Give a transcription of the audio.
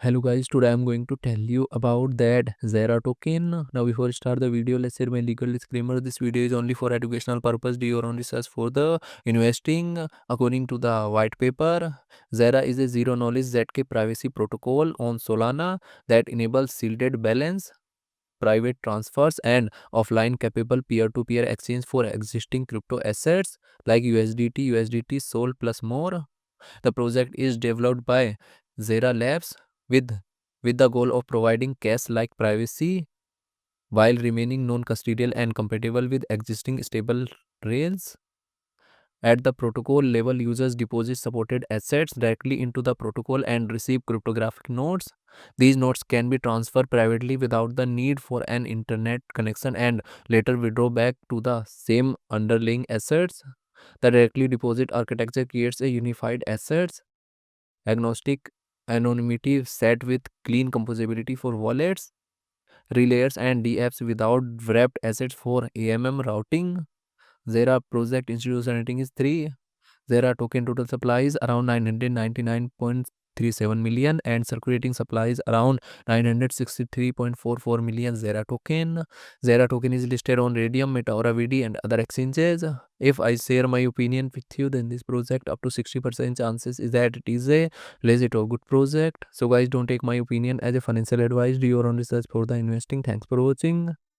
Hello guys, today I'm going to tell you about that ZERA token. Now before I start the video, let's share my legal disclaimer. This video is only for educational purpose. Do your own research for the investing. According to the white paper, ZERA is a zero knowledge ZK privacy protocol on Solana that enables shielded balance, private transfers and offline capable peer-to-peer exchange for existing crypto assets like USDT, Sol plus more. The project is developed by ZERA Labs with, with the goal of providing cache-like privacy while remaining non-custodial and compatible with existing stable rails. At the protocol level, users deposit supported assets directly into the protocol and receive cryptographic notes. These notes can be transferred privately without the need for an internet connection and later withdraw back to the same underlying assets. The directly deposit architecture creates a unified assets agnostic anonymity set with clean composability for wallets, relayers, and DApps without wrapped assets for AMM routing. Zera project institution rating is 3. Zera token total supply is around 999.37 million and circulating supply is around 963.44 million Zera token. Zera token is listed on Radium, Metaura VD and other exchanges. If I share my opinion with you, then this project up to 60% chances is that it is a legit or good project. So guys, don't take my opinion as a financial advice. Do your own research for the investing. Thanks for watching.